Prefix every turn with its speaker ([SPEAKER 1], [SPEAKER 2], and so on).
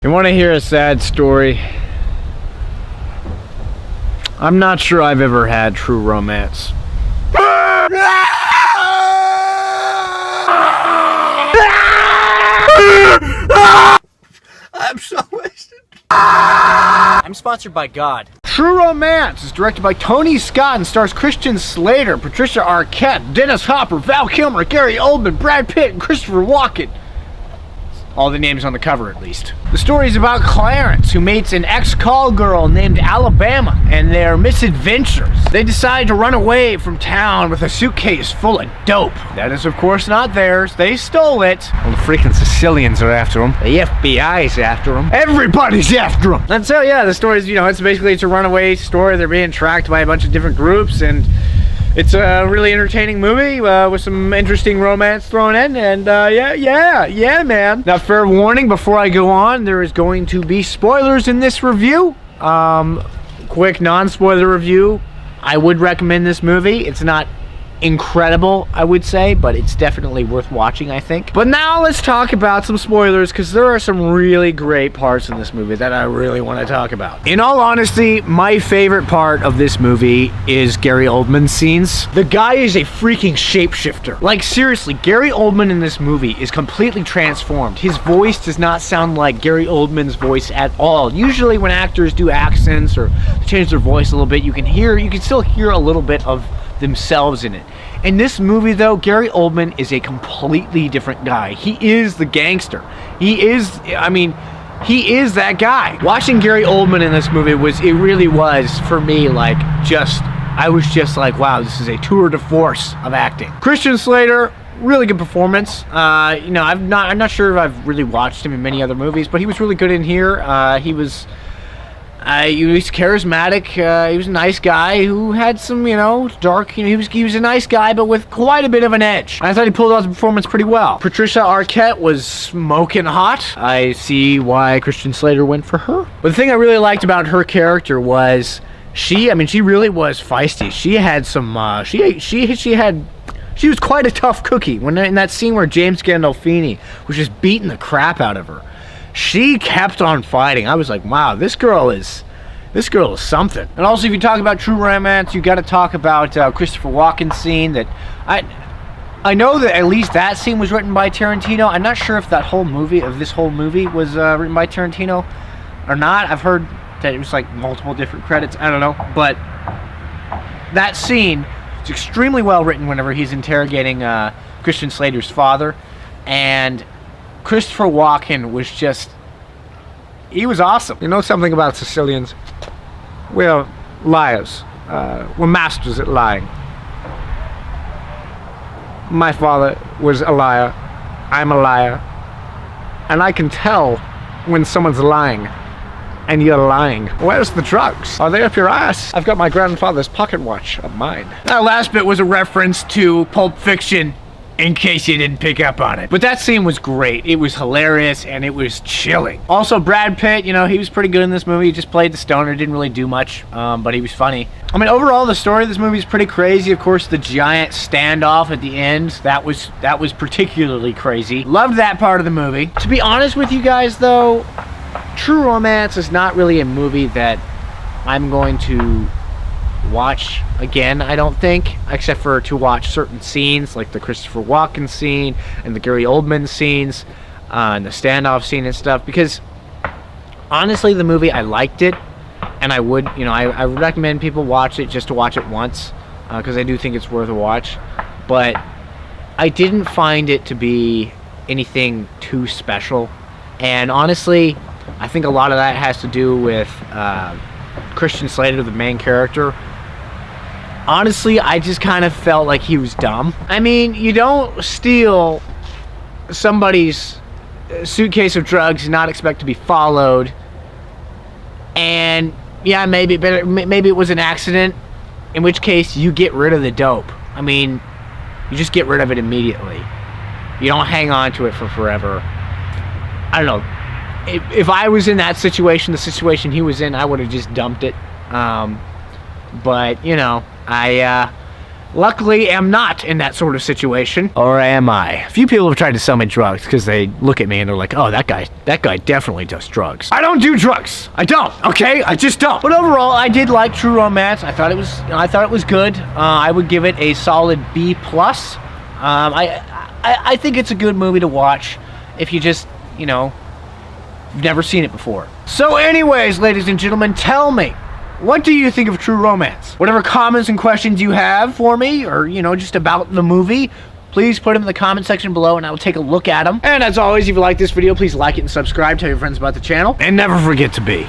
[SPEAKER 1] You want to hear a sad story? I'm not sure I've ever had true romance.
[SPEAKER 2] I'm so wasted.
[SPEAKER 3] I'm sponsored by God.
[SPEAKER 1] True Romance is directed by Tony Scott and stars Christian Slater, Patricia Arquette, Dennis Hopper, Val Kilmer, Gary Oldman, Brad Pitt, and Christopher Walken. All the names on the cover, at least. The story is about Clarence, who meets an ex-call girl named Alabama, and their misadventures. They decide to run away from town with a suitcase full of dope. That is, of course, not theirs. They stole it. Well, the freaking Sicilians are after them. The FBI's after them. Everybody's after them. And so, yeah, the story is, it's a runaway story. They're being tracked by a bunch of different groups, and it's a really entertaining movie with some interesting romance thrown in, and yeah, man. Now, fair warning before I go on, there is going to be spoilers in this review. Quick non-spoiler review. I would recommend this movie. It's not incredible, I would say, but it's definitely worth watching, I think. But now let's talk about some spoilers, because there are some really great parts in this movie that I really want to talk about. In all honesty, my favorite part of this movie is Gary Oldman's scenes. The guy is a freaking shapeshifter. Like, seriously, Gary Oldman in this movie is completely transformed. His voice does not sound like Gary Oldman's voice at all. Usually when actors do accents or change their voice a little bit, you can still hear a little bit of themselves in it. In this movie, though, Gary Oldman is a completely different guy. He is the gangster. He is that guy. Watching Gary Oldman in this movie really was for me I was just like, wow, this is a tour de force of acting. Christian Slater, really good performance. I'm not sure if I've really watched him in many other movies, but he was really good in here. He was charismatic. He was a nice guy who had some, dark. He was a nice guy, but with quite a bit of an edge. I thought he pulled off the performance pretty well. Patricia Arquette was smoking hot. I see why Christian Slater went for her. But the thing I really liked about her character was she really was feisty. She had some. She was quite a tough cookie. When in that scene where James Gandolfini was just beating the crap out of her, she kept on fighting. I was like, wow, this girl is something. And also, if you talk about true romance, you got to talk about Christopher Walken's scene. That I know that at least that scene was written by Tarantino. I'm not sure if this whole movie was written by Tarantino or not. I've heard that it was like multiple different credits. I don't know, but that scene is extremely well written. Whenever he's interrogating Christian Slater's father, and Christopher Walken he was awesome. You know something about Sicilians? We're liars. We're masters at lying. My father was a liar. I'm a liar. And I can tell when someone's lying and you're lying. Where's the drugs? Are they up your ass? I've got my grandfather's pocket watch of mine. That last bit was a reference to Pulp Fiction, in case you didn't pick up on it. But that scene was great. It was hilarious, and it was chilling. Also, Brad Pitt, he was pretty good in this movie. He just played the stoner, didn't really do much, but he was funny. Overall, the story of this movie is pretty crazy. Of course, the giant standoff at the end, that was particularly crazy. Loved that part of the movie. To be honest with you guys, though, True Romance is not really a movie that I'm going to watch again, I don't think, except for to watch certain scenes like the Christopher Walken scene and the Gary Oldman scenes and the standoff scene and stuff, because honestly the movie, I liked it, and I would recommend people watch it just to watch it once, because I do think it's worth a watch, but I didn't find it to be anything too special. And honestly, I think a lot of that has to do with Christian Slater, the main character. Honestly, I just kind of felt like he was dumb. You don't steal somebody's suitcase of drugs and not expect to be followed. And yeah, maybe it was an accident, in which case you get rid of the dope. You just get rid of it immediately. You don't hang on to it for forever. I don't know. If I was in that situation, the situation he was in, I would have just dumped it. But luckily am not in that sort of situation. Or am I? A few people have tried to sell me drugs because they look at me and they're like, oh, that guy definitely does drugs. I don't do drugs. I don't, okay? I just don't. But overall, I did like True Romance. I thought it was good. I would give it a solid B+. I think it's a good movie to watch if you just, never seen it before. So anyways, ladies and gentlemen, tell me, what do you think of True Romance? Whatever comments and questions you have for me, or, just about the movie, please put them in the comment section below and I will take a look at them. And as always, if you like this video, please like it and subscribe. Tell your friends about the channel. And never forget to be